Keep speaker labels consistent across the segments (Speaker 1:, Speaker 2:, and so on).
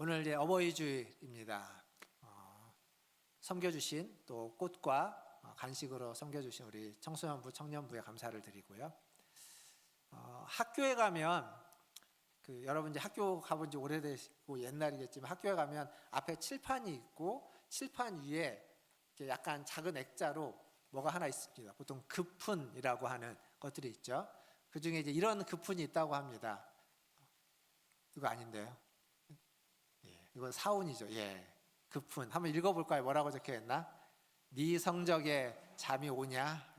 Speaker 1: 오늘 이제 어버이주일입니다. 섬겨주신 또 꽃과 간식으로 섬겨주신 우리 청소년부, 청년부에 감사를 드리고요. 학교에 가면 여러분 이제 학교 가본 지 오래되고 옛날이겠지만 학교에 가면 앞에 칠판이 있고 칠판 위에 약간 작은 액자로 뭐가 하나 있습니다. 보통 급훈이라고 하는 것들이 있죠. 그 중에 이제 이런 급훈이 있다고 합니다. 이거 아닌데요. 이건 사운이죠. 급훈. 한번 읽어볼까요? 뭐라고 적혀있나? 네 성적에 잠이 오냐?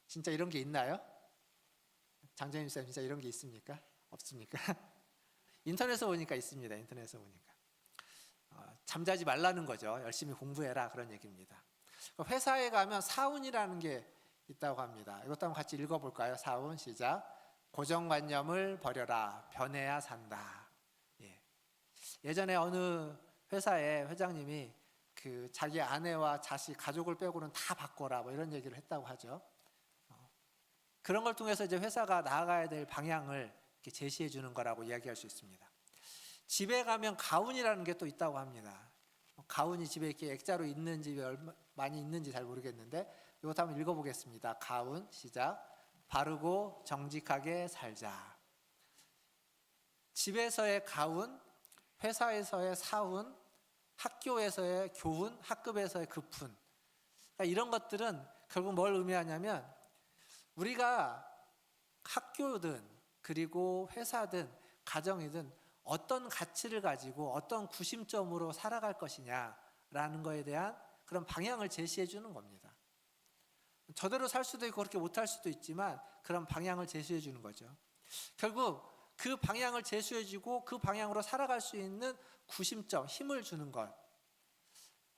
Speaker 1: 진짜 이런 게 있나요? 장재민 쌤 진짜 이런 게 있습니까? 없습니까? 인터넷에 보니까 있습니다. 인터넷에 보니까 잠자지 말라는 거죠. 열심히 공부해라 그런 얘기입니다. 회사에 가면 사운이라는 게 있다고 합니다. 이것도 한번 같이 읽어볼까요? 사운 시작. 고정관념을 버려라. 변해야 산다. 예전에 어느 회사의 회장님이 자기 아내와 자식, 가족을 빼고는 다 바꿔라 뭐 이런 얘기를 했다고 하죠. 그런 걸 통해서 이제 회사가 나아가야 될 방향을 이렇게 제시해 주는 거라고 이야기할 수 있습니다. 집에 가면 가훈이라는 게 또 있다고 합니다. 가훈이 집에 이렇게 액자로 있는 집이 많이 있는지 잘 모르겠는데 이것도 한번 읽어보겠습니다. 가훈 시작. 바르고 정직하게 살자. 집에서의 가훈, 회사에서의 사훈, 학교에서의 교훈, 학급에서의 급훈. 그러니까 이런 것들은 결국 뭘 의미하냐면 우리가 학교든 그리고 회사든 가정이든 어떤 가치를 가지고 어떤 구심점으로 살아갈 것이냐라는 거에 대한 그런 방향을 제시해 주는 겁니다. 저대로 살 수도 있고 그렇게 못할 수도 있지만 그런 방향을 제시해 주는 거죠. 결국 그 방향을 제시해 주고 그 방향으로 살아갈 수 있는 구심점, 힘을 주는 것.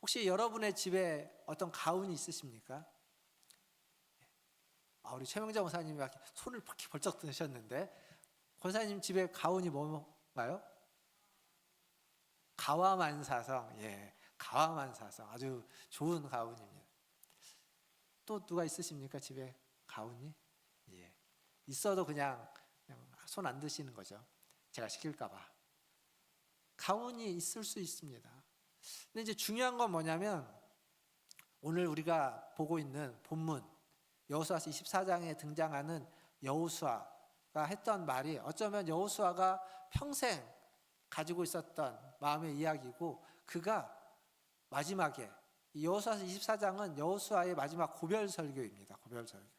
Speaker 1: 혹시 여러분의 집에 어떤 가훈이 있으십니까? 우리 최명자 목사님이 손을 이렇게 벌쩍 드셨는데 권사님 집에 가훈이 뭔가요? 가와만사성. 가와만사성. 아주 좋은 가훈입니다. 또 누가 있으십니까? 집에 가훈이? 있어도 그냥 손 안 드시는 거죠. 제가 시킬까 봐. 가훈이 있을 수 있습니다. 근데 이제 중요한 건 뭐냐면 오늘 우리가 보고 있는 본문 여호수아서 24장에 등장하는 여호수아가 했던 말이 어쩌면 여호수아가 평생 가지고 있었던 마음의 이야기고 그가 마지막에 여호수아서 24장은 여호수아의 마지막 고별 설교입니다. 고별 설교.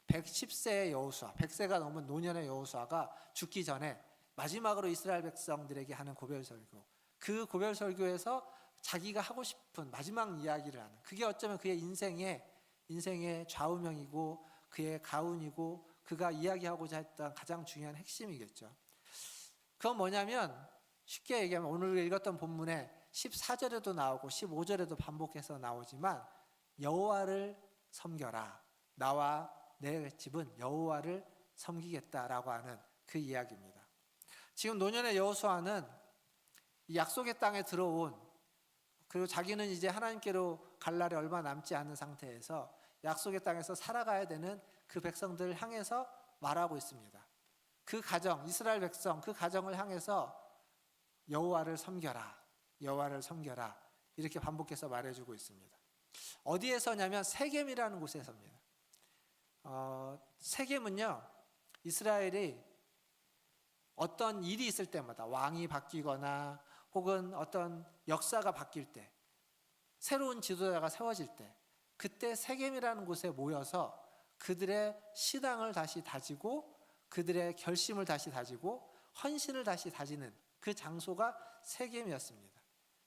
Speaker 1: 110세의 여호수아, 100세가 넘은 노년의 여호수아가 죽기 전에 마지막으로 이스라엘 백성들에게 하는 고별 설교. 그 고별 설교에서 자기가 하고 싶은 마지막 이야기를 하는. 그게 어쩌면 그의 인생의 좌우명이고 그의 가훈이고 그가 이야기하고자 했던 가장 중요한 핵심이겠죠. 그건 뭐냐면 쉽게 얘기하면 오늘 우리가 읽었던 본문에 14절에도 나오고 15절에도 반복해서 나오지만 여호와를 섬겨라. 나와 내 집은 여호와를 섬기겠다라고 하는 그 이야기입니다. 지금 노년의 여호수아는 약속의 땅에 들어온 그리고 자기는 이제 하나님께로 갈 날이 얼마 남지 않은 상태에서 약속의 땅에서 살아가야 되는 그 백성들을 향해서 말하고 있습니다. 그 가정, 이스라엘 백성, 그 가정을 향해서 여호와를 섬겨라, 여호와를 섬겨라 이렇게 반복해서 말해주고 있습니다. 어디에서냐면 세겜이라는 곳에서입니다. 세겜은요 이스라엘이 어떤 일이 있을 때마다 왕이 바뀌거나 혹은 어떤 역사가 바뀔 때 새로운 지도자가 세워질 때 그때 세겜이라는 곳에 모여서 그들의 신앙을 다시 다지고 그들의 결심을 다시 다지고 헌신을 다시 다지는 그 장소가 세겜이었습니다.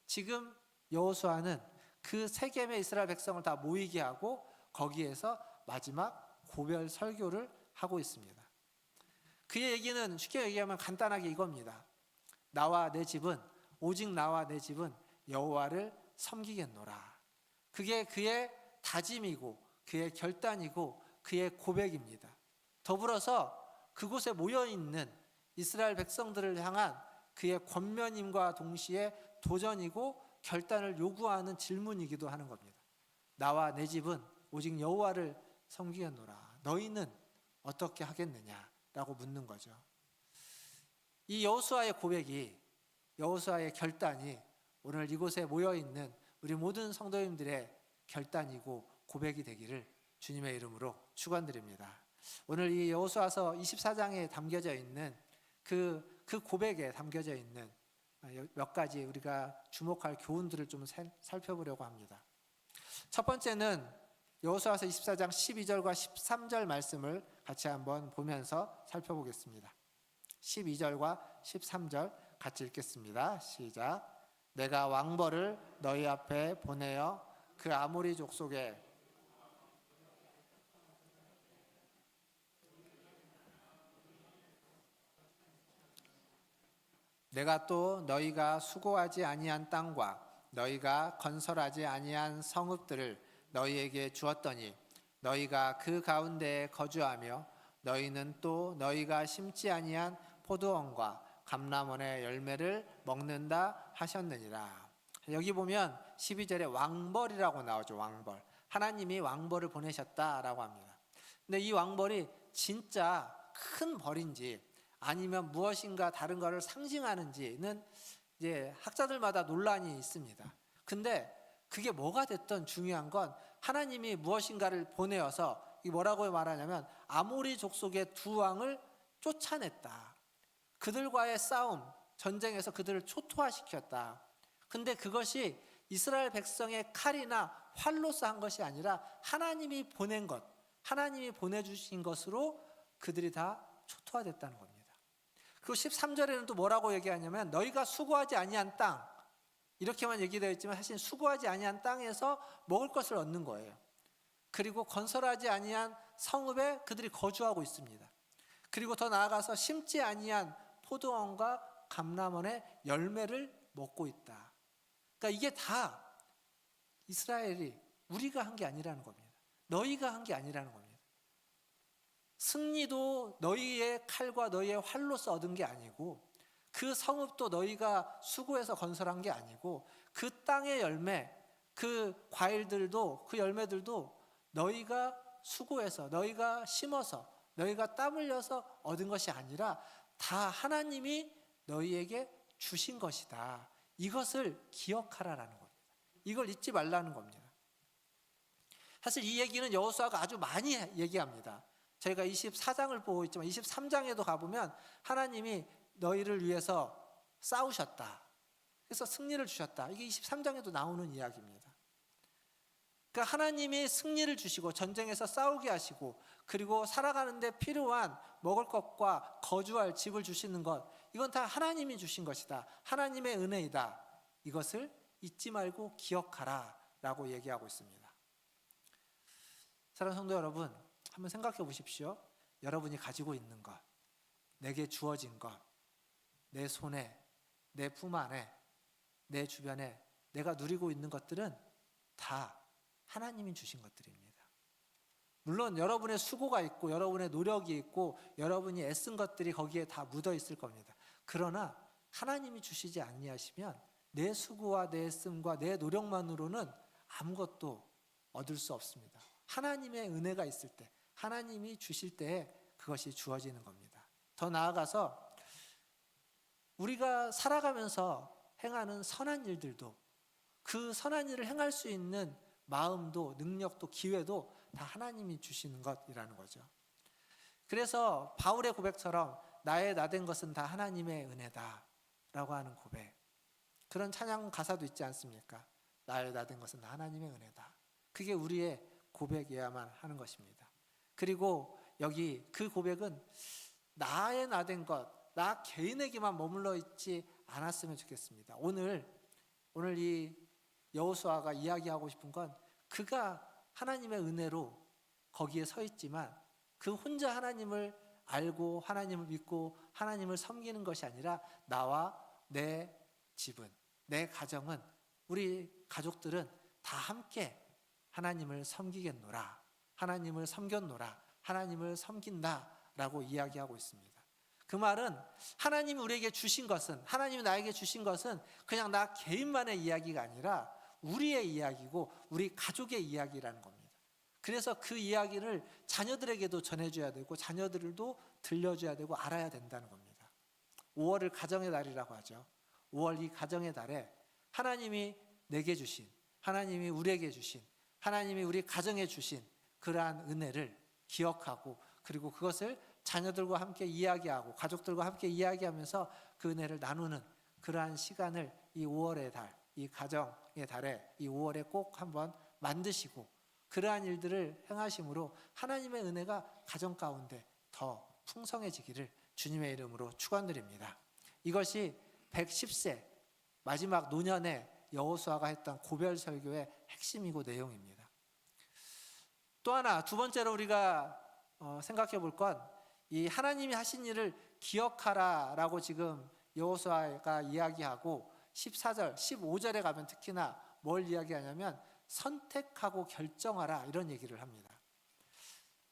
Speaker 1: 지금 여호수아는 그 세겜의 이스라엘 백성을 다 모이게 하고 거기에서 마지막 고별 설교를 하고 있습니다. 그의 얘기는 쉽게 얘기하면 간단하게 이겁니다. 나와 내 집은 오직 나와 내 집은 여호와를 섬기겠노라. 그게 그의 다짐이고 그의 결단이고 그의 고백입니다. 더불어서 그곳에 모여있는 이스라엘 백성들을 향한 그의 권면임과 동시에 도전이고 결단을 요구하는 질문이기도 하는 겁니다. 나와 내 집은 오직 여호와를 섬기겠노라. 너희는 어떻게 하겠느냐라고 묻는 거죠. 이 여호수아의 고백이 여호수아의 결단이 오늘 이곳에 모여 있는 우리 모든 성도님들의 결단이고 고백이 되기를 주님의 이름으로 축원드립니다. 오늘 이 여호수아서 24장에 담겨져 있는 그 고백에 담겨져 있는 몇 가지 우리가 주목할 교훈들을 좀 살펴보려고 합니다. 첫 번째는 여호수아서 24장 12절과 13절 말씀을 같이 한번 보면서 살펴보겠습니다. 12절과 13절 같이 읽겠습니다. 시작. 내가 왕벌을 너희 앞에 보내어 그 아모리 족속에 내가 또 너희가 수고하지 아니한 땅과 너희가 건설하지 아니한 성읍들을 너희에게 주었더니 너희가 그 가운데에 거주하며 너희는 또 너희가 심지 아니한 포도원과 감람원의 열매를 먹는다 하셨느니라. 여기 보면 12절에 왕벌이라고 나오죠. 왕벌. 하나님이 왕벌을 보내셨다라고 합니다. 근데 이 왕벌이 진짜 큰 벌인지 아니면 무엇인가 다른 것을 상징하는지는 이제 학자들마다 논란이 있습니다. 근데 그게 뭐가 됐든 중요한 건 하나님이 무엇인가를 보내어서 이 뭐라고 말하냐면 아모리 족속의 두 왕을 쫓아냈다. 그들과의 싸움, 전쟁에서 그들을 초토화시켰다. 근데 그것이 이스라엘 백성의 칼이나 활로서 한 것이 아니라 하나님이 보낸 것, 하나님이 보내주신 것으로 그들이 다 초토화됐다는 겁니다. 그리고 13절에는 또 뭐라고 얘기하냐면 너희가 수고하지 아니한 땅, 이렇게만 얘기되어 있지만 사실 수고하지 아니한 땅에서 먹을 것을 얻는 거예요. 그리고 건설하지 아니한 성읍에 그들이 거주하고 있습니다. 그리고 더 나아가서 심지 아니한 포도원과 감람원의 열매를 먹고 있다. 그러니까 이게 다 이스라엘이 우리가 한 게 아니라는 겁니다. 너희가 한 게 아니라는 겁니다. 승리도 너희의 칼과 너희의 활로서 얻은 게 아니고 그 성읍도 너희가 수고해서 건설한 게 아니고 그 땅의 열매, 그 과일들도 그 열매들도 너희가 수고해서 너희가 심어서 너희가 땀 흘려서 얻은 것이 아니라 다 하나님이 너희에게 주신 것이다. 이것을 기억하라라는 겁니다. 이걸 잊지 말라는 겁니다. 사실 이 얘기는 여호수아가 아주 많이 얘기합니다. 저희가 24장을 보고 있지만 23장에도 가보면 하나님이 너희를 위해서 싸우셨다. 그래서 승리를 주셨다. 이게 23장에도 나오는 이야기입니다. 그러니까 하나님이 승리를 주시고 전쟁에서 싸우게 하시고 그리고 살아가는데 필요한 먹을 것과 거주할 집을 주시는 것, 이건 다 하나님이 주신 것이다. 하나님의 은혜이다. 이것을 잊지 말고 기억하라 라고 얘기하고 있습니다. 사랑하는 성도 여러분, 한번 생각해 보십시오. 여러분이 가지고 있는 것, 내게 주어진 것, 내 손에, 내 품 안에, 내 주변에 내가 누리고 있는 것들은 다 하나님이 주신 것들입니다. 물론 여러분의 수고가 있고 여러분의 노력이 있고 여러분이 애쓴 것들이 거기에 다 묻어 있을 겁니다. 그러나 하나님이 주시지 아니하시면 내 수고와 내 애씀과 내 노력만으로는 아무것도 얻을 수 없습니다. 하나님의 은혜가 있을 때, 하나님이 주실 때에 그것이 주어지는 겁니다. 더 나아가서 우리가 살아가면서 행하는 선한 일들도 그 선한 일을 행할 수 있는 마음도 능력도 기회도 다 하나님이 주시는 것이라는 거죠. 그래서 바울의 고백처럼 나의 나된 것은 다 하나님의 은혜다 라고 하는 고백, 그런 찬양 가사도 있지 않습니까? 나의 나된 것은 다 하나님의 은혜다. 그게 우리의 고백이어야만 하는 것입니다. 그리고 여기 그 고백은 나의 나된 것, 나 개인에게만 머물러 있지 않았으면 좋겠습니다. 오늘 이 여호수아가 이야기하고 싶은 건 그가 하나님의 은혜로 거기에 서 있지만 그 혼자 하나님을 알고 하나님을 믿고 하나님을 섬기는 것이 아니라 나와 내 집은, 내 가정은, 우리 가족들은 다 함께 하나님을 섬기겠노라, 하나님을 섬겼노라, 하나님을 섬긴다라고 이야기하고 있습니다. 그 말은 하나님이 우리에게 주신 것은, 하나님이 나에게 주신 것은 그냥 나 개인만의 이야기가 아니라 우리의 이야기고 우리 가족의 이야기라는 겁니다. 그래서 그 이야기를 자녀들에게도 전해줘야 되고 자녀들도 들려줘야 되고 알아야 된다는 겁니다. 5월을 가정의 달이라고 하죠. 5월 이 가정의 달에 하나님이 내게 주신, 하나님이 우리에게 주신, 하나님이 우리 가정에 주신 그러한 은혜를 기억하고, 그리고 그것을 자녀들과 함께 이야기하고 가족들과 함께 이야기하면서 그 은혜를 나누는 그러한 시간을 이 5월의 달, 이 가정의 달에 이 5월에 꼭 한번 만드시고, 그러한 일들을 행하심으로 하나님의 은혜가 가정 가운데 더 풍성해지기를 주님의 이름으로 축원드립니다. 이것이 110세 마지막 노년에 여호수아가 했던 고별 설교의 핵심이고 내용입니다. 또 하나, 두 번째로 우리가 생각해 볼 건, 이 하나님이 하신 일을 기억하라라고 지금 여호수아가 이야기하고 14절, 15절에 가면 특히나 뭘 이야기하냐면 선택하고 결정하라, 이런 얘기를 합니다.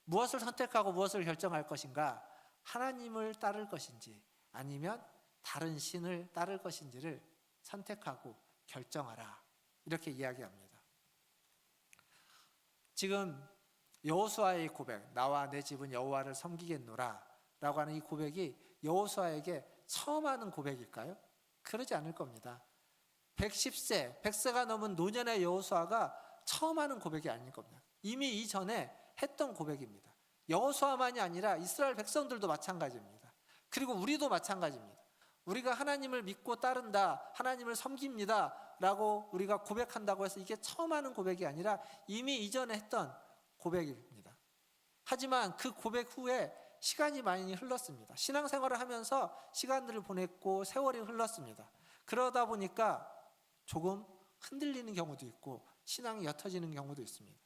Speaker 1: 무엇을 선택하고 무엇을 결정할 것인가? 하나님을 따를 것인지 아니면 다른 신을 따를 것인지를 선택하고 결정하라, 이렇게 이야기합니다. 지금 여호수아의 고백, 나와 내 집은 여호와를 섬기겠노라 라고 하는 이 고백이 여호수아에게 처음 하는 고백일까요? 그러지 않을 겁니다. 110세, 100세가 넘은 노년의 여호수아가 처음 하는 고백이 아닐 겁니다. 이미 이전에 했던 고백입니다. 여호수아만이 아니라 이스라엘 백성들도 마찬가지입니다. 그리고 우리도 마찬가지입니다. 우리가 하나님을 믿고 따른다, 하나님을 섬깁니다 라고 우리가 고백한다고 해서 이게 처음 하는 고백이 아니라 이미 이전에 했던 고백입니다. 하지만 그 고백 후에 시간이 많이 흘렀습니다. 신앙생활을 하면서 시간들을 보냈고 세월이 흘렀습니다. 그러다 보니까 조금 흔들리는 경우도 있고 신앙이 옅어지는 경우도 있습니다.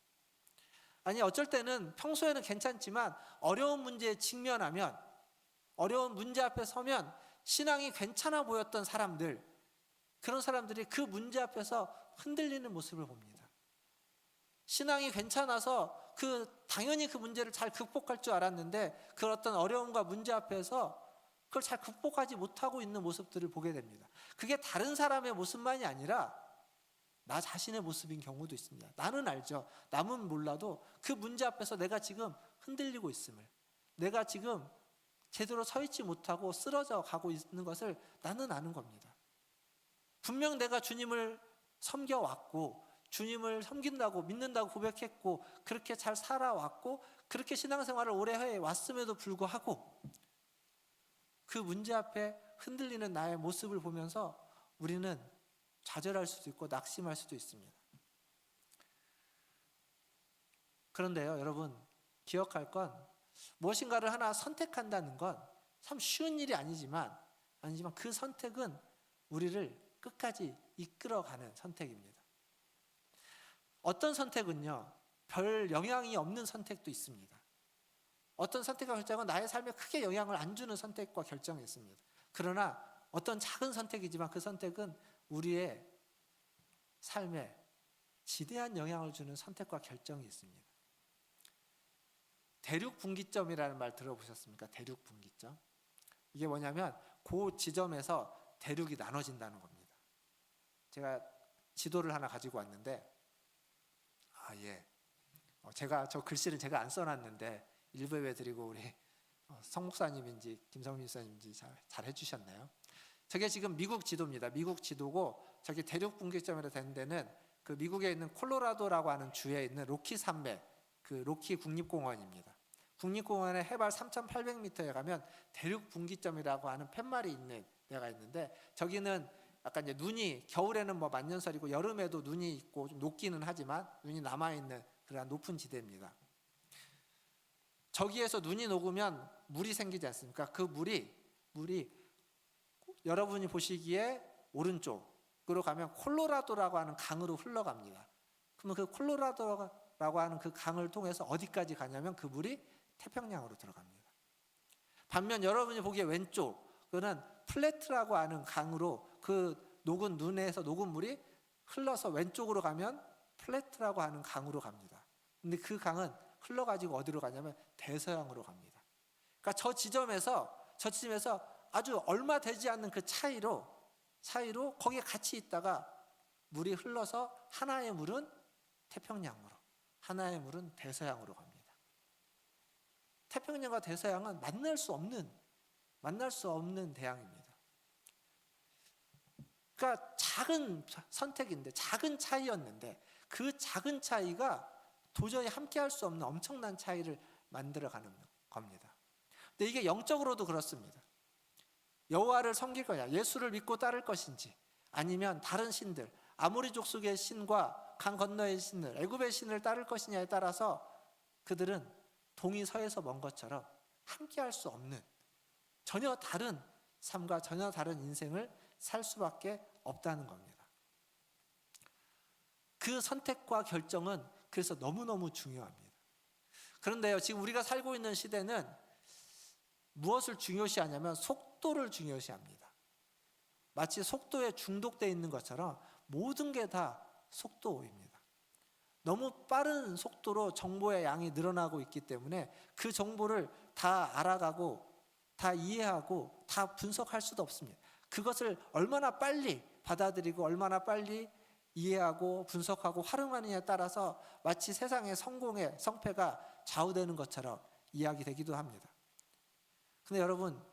Speaker 1: 아니, 어쩔 때는 평소에는 괜찮지만 어려운 문제에 직면하면, 어려운 문제 앞에 서면 신앙이 괜찮아 보였던 사람들, 그런 사람들이 그 문제 앞에서 흔들리는 모습을 봅니다. 신앙이 괜찮아서 당연히 그 문제를 잘 극복할 줄 알았는데 그 어떤 어려움과 문제 앞에서 그걸 잘 극복하지 못하고 있는 모습들을 보게 됩니다. 그게 다른 사람의 모습만이 아니라 나 자신의 모습인 경우도 있습니다. 나는 알죠. 남은 몰라도 그 문제 앞에서 내가 지금 흔들리고 있음을, 내가 지금 제대로 서 있지 못하고 쓰러져 가고 있는 것을 나는 아는 겁니다. 분명 내가 주님을 섬겨왔고 주님을 섬긴다고 믿는다고 고백했고 그렇게 잘 살아왔고 그렇게 신앙생활을 오래 해왔음에도 불구하고 그 문제 앞에 흔들리는 나의 모습을 보면서 우리는 좌절할 수도 있고 낙심할 수도 있습니다. 그런데요, 여러분, 기억할 건 무엇인가를 하나 선택한다는 건 참 쉬운 일이 아니지만 그 선택은 우리를 끝까지 이끌어가는 선택입니다. 어떤 선택은요, 별 영향이 없는 선택도 있습니다. 어떤 선택과 결정은 나의 삶에 크게 영향을 안 주는 선택과 결정이 있습니다. 그러나 어떤 작은 선택이지만 그 선택은 우리의 삶에 지대한 영향을 주는 선택과 결정이 있습니다. 대륙분기점이라는 말 들어보셨습니까? 대륙분기점. 이게 뭐냐면 그 지점에서 대륙이 나눠진다는 겁니다. 제가 지도를 하나 가지고 왔는데 제가 저 글씨를 제가 안 써놨는데 일부에 드리고 우리 성 목사님인지 김성민 목사님인지 잘 해주셨나요? 저게 지금 미국 지도입니다. 미국 지도고 저기 대륙분기점이라 되는 데는 그 미국에 있는 콜로라도라고 하는 주에 있는 로키 산맥, 그 로키 국립공원입니다. 국립공원의 해발 3,800m에 가면 대륙분기점이라고 하는 팻말이 있는 데가 있는데 저기는 약간 이제 눈이 겨울에는 뭐 만년설이고 여름에도 눈이 있고 좀 녹기는 하지만 눈이 남아있는 그런 높은 지대입니다. 저기에서 눈이 녹으면 물이 생기지 않습니까? 그 물이 여러분이 보시기에 오른쪽으로 가면 콜로라도라고 하는 강으로 흘러갑니다. 그러면 그 콜로라도라고 하는 그 강을 통해서 어디까지 가냐면 그 물이 태평양으로 들어갑니다. 반면 여러분이 보기에 왼쪽, 그거는 플레트라고 하는 강으로 그 녹은 눈에서 녹은 물이 흘러서 왼쪽으로 가면 플레트라고 하는 강으로 갑니다. 근데 그 강은 흘러가지고 어디로 가냐면 대서양으로 갑니다. 그러니까 저 지점에서 아주 얼마 되지 않는 그 차이로 거기에 같이 있다가 물이 흘러서 하나의 물은 태평양으로, 하나의 물은 대서양으로 갑니다. 태평양과 대서양은 만날 수 없는 대양입니다. 그러니까 작은 선택인데, 작은 차이였는데 그 작은 차이가 도저히 함께할 수 없는 엄청난 차이를 만들어가는 겁니다. 근데 이게 영적으로도 그렇습니다. 여호와를 섬길 거냐, 예수를 믿고 따를 것인지, 아니면 다른 신들, 아모리 족속의 신과 강 건너의 신을, 애굽의 신을 따를 것이냐에 따라서 그들은 동이 서에서 먼 것처럼 함께할 수 없는 전혀 다른 삶과 전혀 다른 인생을 살 수밖에 없다는 겁니다. 그 선택과 결정은 그래서 너무너무 중요합니다. 그런데요, 지금 우리가 살고 있는 시대는 무엇을 중요시하냐면 속도를 중요시합니다. 마치 속도에 중독되어 있는 것처럼 모든 게 다 속도입니다. 너무 빠른 속도로 정보의 양이 늘어나고 있기 때문에 그 정보를 다 알아가고 다 이해하고 다 분석할 수도 없습니다. 그것을 얼마나 빨리 받아들이고 얼마나 빨리 이해하고 분석하고 활용하느냐에 따라서 마치 세상의 성공의 성패가 좌우되는 것처럼 이야기되기도 합니다. 근데 여러분,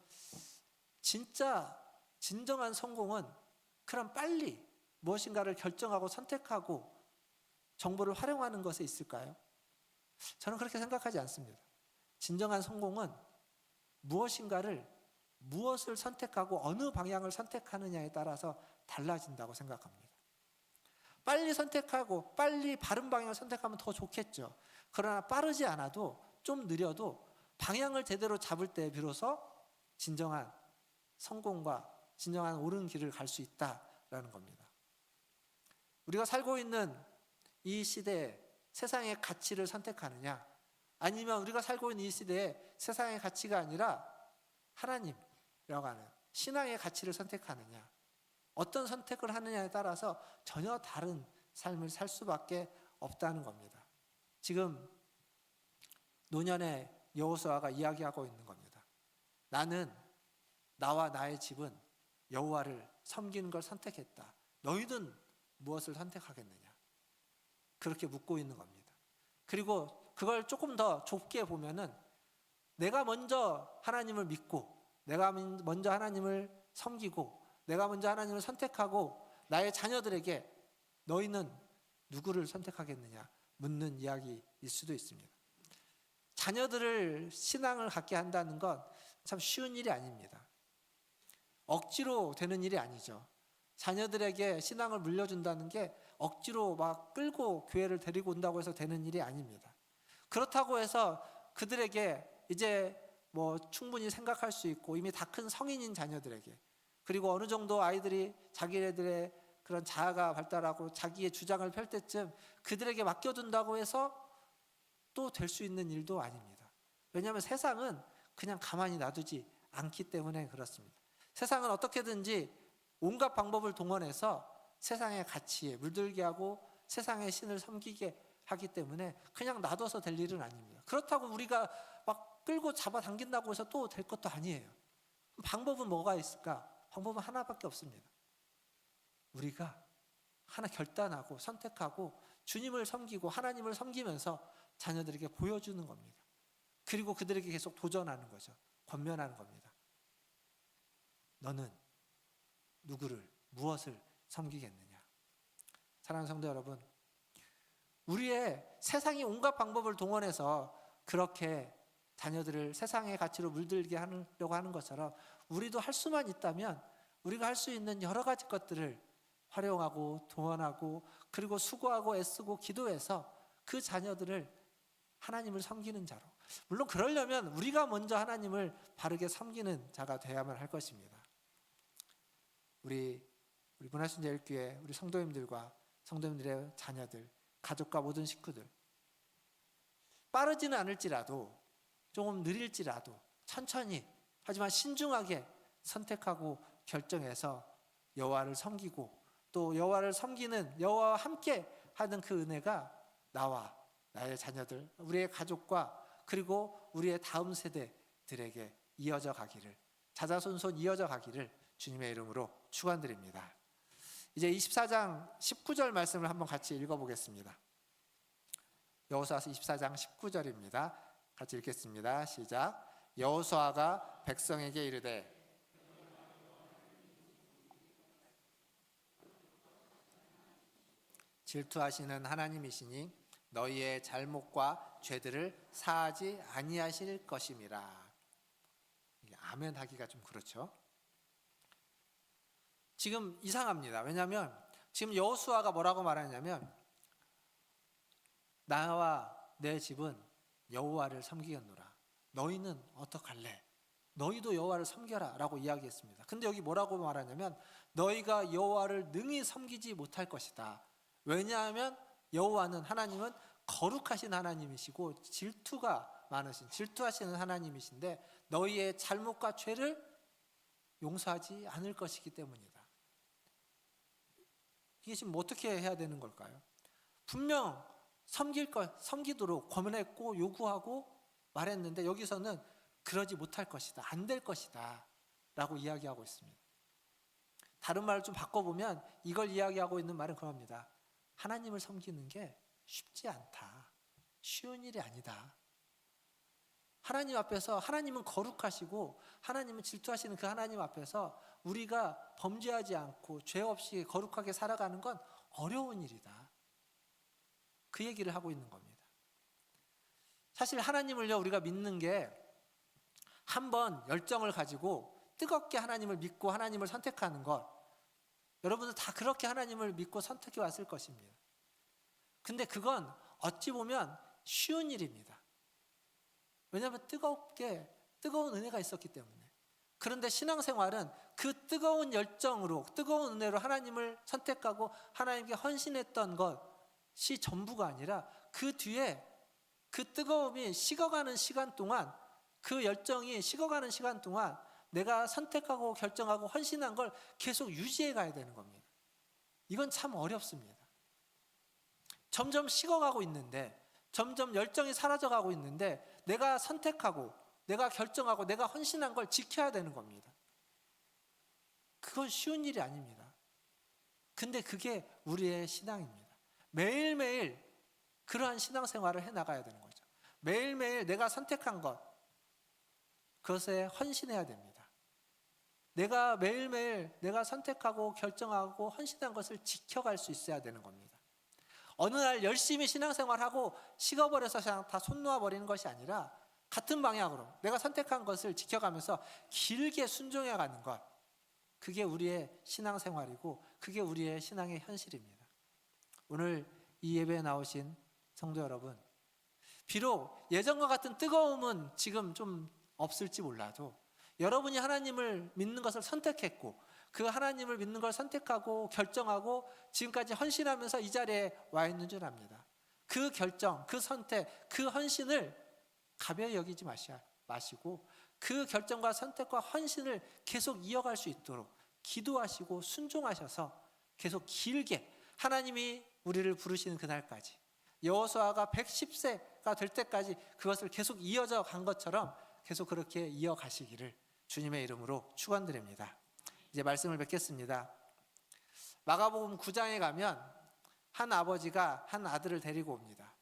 Speaker 1: 진짜 진정한 성공은 그럼 빨리 무엇인가를 결정하고 선택하고 정보를 활용하는 것에 있을까요? 저는 그렇게 생각하지 않습니다. 진정한 성공은 무엇을 선택하고 어느 방향을 선택하느냐에 따라서 달라진다고 생각합니다. 빨리 선택하고 빨리 바른 방향을 선택하면 더 좋겠죠. 그러나 빠르지 않아도 좀 느려도 방향을 제대로 잡을 때 비로소 진정한 성공과 진정한 옳은 길을 갈 수 있다라는 겁니다. 우리가 살고 있는 이 시대에 세상의 가치를 선택하느냐, 아니면 우리가 살고 있는 이 시대에 세상의 가치가 아니라 하나님이라고 하는 신앙의 가치를 선택하느냐, 어떤 선택을 하느냐에 따라서 전혀 다른 삶을 살 수밖에 없다는 겁니다. 지금 노년의 여호수아가 이야기하고 있는 겁니다. 나는, 나와 나의 집은 여호와를 섬기는 걸 선택했다. 너희는 무엇을 선택하겠느냐? 그렇게 묻고 있는 겁니다. 그리고 그걸 조금 더 좁게 보면은 내가 먼저 하나님을 믿고, 내가 먼저 하나님을 섬기고, 내가 먼저 하나님을 선택하고 나의 자녀들에게 너희는 누구를 선택하겠느냐 묻는 이야기일 수도 있습니다. 자녀들을 신앙을 갖게 한다는 건 참 쉬운 일이 아닙니다. 억지로 되는 일이 아니죠. 자녀들에게 신앙을 물려준다는 게 억지로 막 끌고 교회를 데리고 온다고 해서 되는 일이 아닙니다. 그렇다고 해서 그들에게 이제 뭐 충분히 생각할 수 있고 이미 다 큰 성인인 자녀들에게, 그리고 어느 정도 아이들이 자기네들의 그런 자아가 발달하고 자기의 주장을 펼 때쯤 그들에게 맡겨둔다고 해서 또 될 수 있는 일도 아닙니다. 왜냐하면 세상은 그냥 가만히 놔두지 않기 때문에 그렇습니다. 세상은 어떻게든지 온갖 방법을 동원해서 세상의 가치에 물들게 하고 세상의 신을 섬기게 하기 때문에 그냥 놔둬서 될 일은 아닙니다. 그렇다고 우리가 막 끌고 잡아당긴다고 해서 또 될 것도 아니에요. 방법은 뭐가 있을까? 방법은 하나밖에 없습니다. 우리가 하나 결단하고 선택하고 주님을 섬기고 하나님을 섬기면서 자녀들에게 보여주는 겁니다. 그리고 그들에게 계속 도전하는 거죠. 권면하는 겁니다. 너는 누구를, 무엇을 섬기겠느냐? 사랑하는 성도 여러분, 우리의 세상이 온갖 방법을 동원해서 그렇게 자녀들을 세상의 가치로 물들게 하려고 하는 것처럼 우리도 할 수만 있다면 우리가 할 수 있는 여러 가지 것들을 활용하고 동원하고 그리고 수고하고 애쓰고 기도해서 그 자녀들을 하나님을 섬기는 자로, 물론 그러려면 우리가 먼저 하나님을 바르게 섬기는 자가 되어야만 할 것입니다. 우리 문화신자일교회 우리 성도님들과 성도님들의 자녀들, 가족과 모든 식구들, 빠르지는 않을지라도 조금 느릴지라도 천천히 하지만 신중하게 선택하고 결정해서 여호와를 섬기고 또 여호와를 섬기는, 여호와와 함께 하는 그 은혜가 나와 나의 자녀들, 우리의 가족과 그리고 우리의 다음 세대들에게 이어져 가기를, 자자손손 이어져 가기를 주님의 이름으로 축원드립니다. 이제 24장 19절 말씀을 한번 같이 읽어보겠습니다. 여호수아서 24장 19절입니다. 같이 읽겠습니다. 시작. 여호수아가 백성에게 이르되 질투하시는 하나님이시니 너희의 잘못과 죄들을 사하지 아니하실 것임이라. 아멘 하기가 좀 그렇죠. 지금 이상합니다. 왜냐하면 지금 여호수아가 뭐라고 말하냐면 나와 내 집은 여호와를 섬기겠노라. 너희는 어떡할래? 너희도 여호와를 섬겨라 라고 이야기했습니다. 근데 여기 뭐라고 말하냐면 너희가 여호와를 능히 섬기지 못할 것이다. 왜냐하면 여호와는, 하나님은 거룩하신 하나님이시고 질투가 많으신, 질투하시는 하나님이신데 너희의 잘못과 죄를 용서하지 않을 것이기 때문이다. 이게 지금 어떻게 해야 되는 걸까요? 분명 섬기도록 권면했고 요구하고 말했는데 여기서는 그러지 못할 것이다, 안 될 것이다 라고 이야기하고 있습니다. 다른 말을 좀 바꿔보면 이걸 이야기하고 있는 말은 그럽니다. 하나님을 섬기는 게 쉽지 않다, 쉬운 일이 아니다. 하나님 앞에서, 하나님은 거룩하시고 하나님은 질투하시는 그 하나님 앞에서 우리가 범죄하지 않고 죄 없이 거룩하게 살아가는 건 어려운 일이다, 그 얘기를 하고 있는 겁니다. 사실 하나님을요, 우리가 믿는 게 한번 열정을 가지고 뜨겁게 하나님을 믿고 하나님을 선택하는 것, 여러분들 다 그렇게 하나님을 믿고 선택해 왔을 것입니다. 근데 그건 어찌 보면 쉬운 일입니다. 왜냐하면 뜨거운 은혜가 있었기 때문에. 그런데 신앙생활은 그 뜨거운 열정으로, 뜨거운 은혜로 하나님을 선택하고 하나님께 헌신했던 것이 전부가 아니라 그 뒤에 그 뜨거움이 식어가는 시간 동안, 그 열정이 식어가는 시간 동안 내가 선택하고 결정하고 헌신한 걸 계속 유지해 가야 되는 겁니다. 이건 참 어렵습니다. 점점 식어가고 있는데, 점점 열정이 사라져가고 있는데 내가 선택하고 내가 결정하고 내가 헌신한 걸 지켜야 되는 겁니다. 그건 쉬운 일이 아닙니다. 근데 그게 우리의 신앙입니다. 매일매일 그러한 신앙생활을 해나가야 되는 거죠. 매일매일 내가 선택한 것, 그것에 헌신해야 됩니다. 내가 매일매일 내가 선택하고 결정하고 헌신한 것을 지켜갈 수 있어야 되는 겁니다. 어느 날 열심히 신앙생활하고 식어버려서 그냥 다 손 놓아버리는 것이 아니라 같은 방향으로 내가 선택한 것을 지켜가면서 길게 순종해가는 것, 그게 우리의 신앙생활이고 그게 우리의 신앙의 현실입니다. 오늘 이 예배에 나오신 성도 여러분, 비록 예전과 같은 뜨거움은 지금 좀 없을지 몰라도 여러분이 하나님을 믿는 것을 선택했고 그 하나님을 믿는 걸 선택하고 결정하고 지금까지 헌신하면서 이 자리에 와 있는 줄 압니다. 그 결정, 그 선택, 그 헌신을 가벼이 여기지 마시고 그 결정과 선택과 헌신을 계속 이어갈 수 있도록 기도하시고 순종하셔서 계속 길게 하나님이 우리를 부르시는 그날까지, 여호수아가 110세가 될 때까지 그것을 계속 이어져 간 것처럼 계속 그렇게 이어가시기를 주님의 이름으로 축원드립니다. 이제 말씀을 뵙겠습니다. 마가복음 9장에 가면 한 아버지가 한 아들을 데리고 옵니다.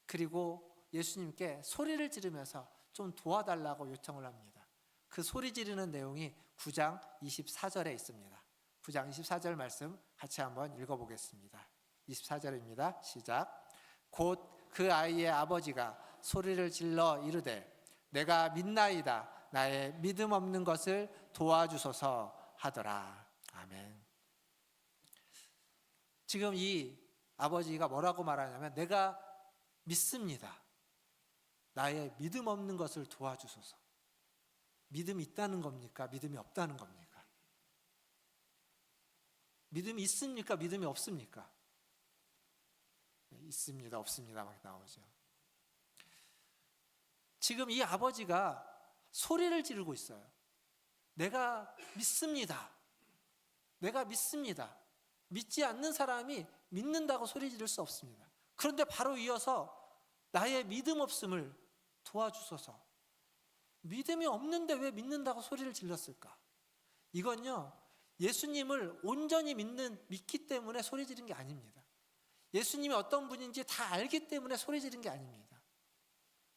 Speaker 1: 그리고 예수님께 소리를 지르면서 좀 도와달라고 요청을 합니다. 그 소리 지르는 내용이 9장 24절에 있습니다. 9장 24절 말씀 같이 한번 읽어보겠습니다. 24절입니다. 시작. 곧 그 아이의 아버지가 소리를 질러 이르되 내가 믿나이다, 나의 믿음 없는 것을 도와주소서 하더라. 아멘. 지금 이 아버지가 뭐라고 말하냐면 내가 믿습니다, 나의 믿음 없는 것을 도와주소서. 믿음이 있다는 겁니까? 믿음이 없다는 겁니까? 믿음이 있습니까? 믿음이 없습니까? 있습니다, 없습니다 막 나오죠. 지금 이 아버지가 소리를 지르고 있어요. 내가 믿습니다, 내가 믿습니다. 믿지 않는 사람이 믿는다고 소리 지를 수 없습니다. 그런데 바로 이어서 나의 믿음 없음을 도와주소서. 믿음이 없는데 왜 믿는다고 소리를 질렀을까? 이건요, 예수님을 온전히 믿기 때문에 소리 지른 게 아닙니다. 예수님이 어떤 분인지 다 알기 때문에 소리 지른 게 아닙니다.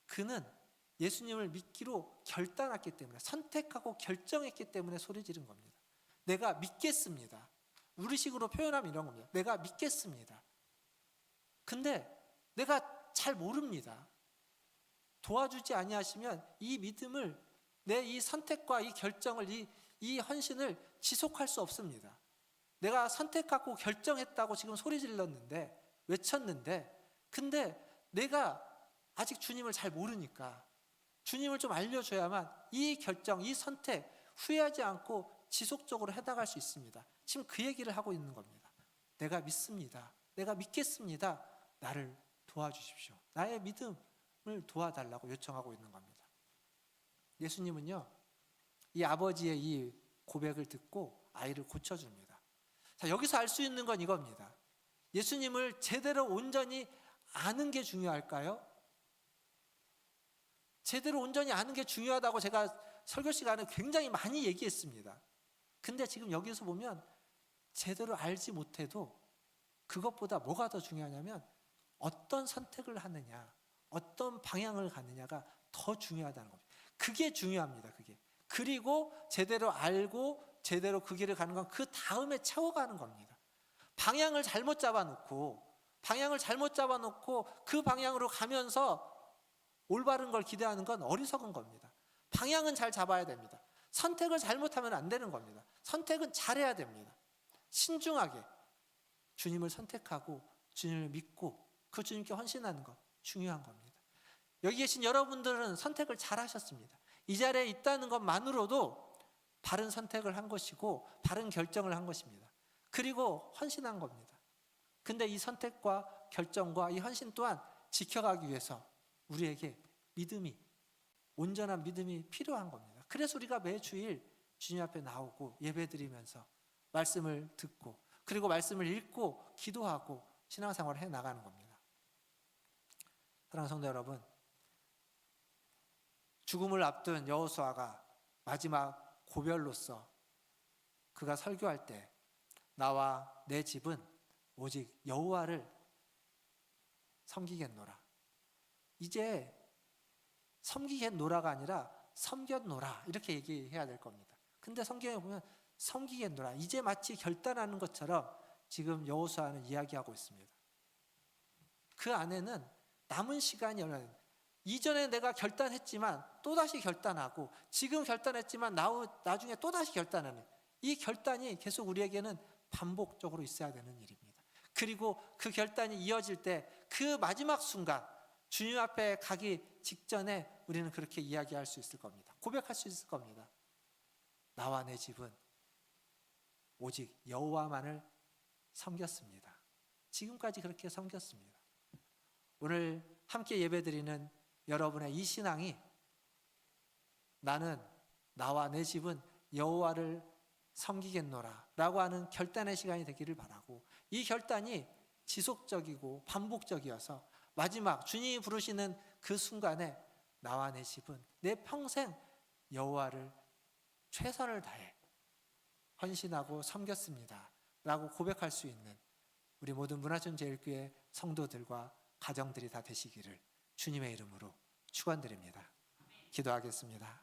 Speaker 1: 그는 예수님을 믿기로 결단했기 때문에, 선택하고 결정했기 때문에 소리 지른 겁니다. 내가 믿겠습니다. 우리식으로 표현하면 이런 겁니다. 내가 믿겠습니다. 근데 내가 잘 모릅니다. 도와주지 아니하시면 이 믿음을, 내 이 선택과 이 결정을, 이 헌신을 지속할 수 없습니다. 내가 선택하고 결정했다고 지금 소리 질렀는데, 외쳤는데, 근데 내가 아직 주님을 잘 모르니까 주님을 좀 알려줘야만 이 결정, 이 선택 후회하지 않고 지속적으로 해나갈 수 있습니다. 지금 그 얘기를 하고 있는 겁니다. 내가 믿습니다. 내가 믿겠습니다. 나를 도와주십시오. 나의 믿음을 도와달라고 요청하고 있는 겁니다. 예수님은요, 이 아버지의 이 고백을 듣고 아이를 고쳐줍니다. 자, 여기서 알 수 있는 건 이겁니다. 예수님을 제대로 온전히 아는 게 중요할까요? 제대로 온전히 아는 게 중요하다고 제가 설교 시간에 굉장히 많이 얘기했습니다. 근데 지금 여기서 보면 제대로 알지 못해도 그것보다 뭐가 더 중요하냐면 어떤 선택을 하느냐, 어떤 방향을 가느냐가 더 중요하다는 겁니다. 그게 중요합니다. 그게. 그리고 제대로 알고 제대로 그 길을 가는 건 그 다음에 채워가는 겁니다. 방향을 잘못 잡아놓고 그 방향으로 가면서 올바른 걸 기대하는 건 어리석은 겁니다. 방향은 잘 잡아야 됩니다. 선택을 잘못하면 안 되는 겁니다. 선택은 잘해야 됩니다. 신중하게 주님을 선택하고 주님을 믿고 그 주님께 헌신하는 것 중요한 겁니다. 여기 계신 여러분들은 선택을 잘 하셨습니다. 이 자리에 있다는 것만으로도 바른 선택을 한 것이고 바른 결정을 한 것입니다. 그리고 헌신한 겁니다. 근데 이 선택과 결정과 이 헌신 또한 지켜가기 위해서 우리에게 온전한 믿음이 필요한 겁니다. 그래서 우리가 매주일 주님 앞에 나오고 예배드리면서 말씀을 듣고 그리고 말씀을 읽고 기도하고 신앙생활을 해나가는 겁니다. 사랑하는 성도 여러분, 죽음을 앞둔 여호수아가 마지막 고별로서 그가 설교할 때 나와 내 집은 오직 여호와를 섬기겠노라. 이제 섬기겠노라가 아니라 섬겼노라 이렇게 얘기해야 될 겁니다. 근데 성경에 보면 섬기겠노라, 이제 마치 결단하는 것처럼 지금 여호수아는 이야기하고 있습니다. 그 안에는 남은 시간이 얼마나, 이전에 내가 결단했지만 또다시 결단하고 지금 결단했지만 나중에 또다시 결단하는 이 결단이 계속 우리에게는 반복적으로 있어야 되는 일입니다. 그리고 그 결단이 이어질 때 그 마지막 순간 주님 앞에 가기 직전에 우리는 그렇게 이야기할 수 있을 겁니다. 고백할 수 있을 겁니다. 나와 내 집은 오직 여호와만을 섬겼습니다. 지금까지 그렇게 섬겼습니다. 오늘 함께 예배드리는 여러분의 이 신앙이 나는 나와 내 집은 여호와를 섬기겠노라 라고 하는 결단의 시간이 되기를 바라고, 이 결단이 지속적이고 반복적이어서 마지막 주님이 부르시는 그 순간에 나와 내 집은 내 평생 여호와를 최선을 다해 헌신하고 섬겼습니다 라고 고백할 수 있는 우리 모든 문화촌제일교회 성도들과 가정들이 다 되시기를 주님의 이름으로 축원드립니다. 기도하겠습니다.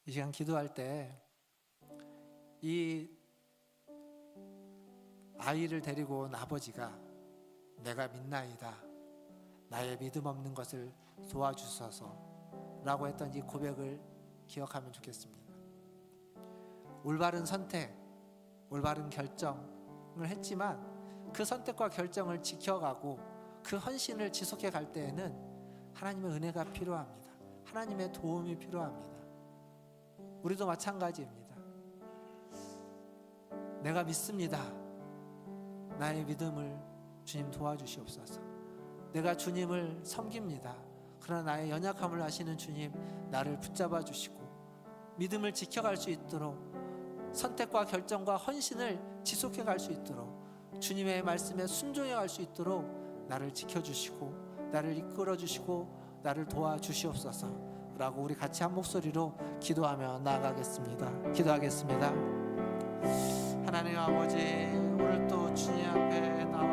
Speaker 1: 이 시간 기도할 때 이 아이를 데리고 온 아버지가 내가 믿나이다, 나의 믿음 없는 것을 도와주소서 라고 했던 이 고백을 기억하면 좋겠습니다. 올바른 선택, 올바른 결정을 했지만 그 선택과 결정을 지켜가고 그 헌신을 지속해 갈 때에는 하나님의 은혜가 필요합니다. 하나님의 도움이 필요합니다. 우리도 마찬가지입니다. 내가 믿습니다. 나의 믿음을 주님 도와주시옵소서. 내가 주님을 섬깁니다. 그러나 나의 연약함을 아시는 주님, 나를 붙잡아 주시고 믿음을 지켜갈 수 있도록, 선택과 결정과 헌신을 지속해 갈 수 있도록, 주님의 말씀에 순종해 갈 수 있도록 나를 지켜주시고 나를 이끌어 주시고 나를 도와주시옵소서 라고 우리 같이 한 목소리로 기도하며 나아가겠습니다. 기도하겠습니다. 하나님 아버지, 오늘 또 주님 앞에 나와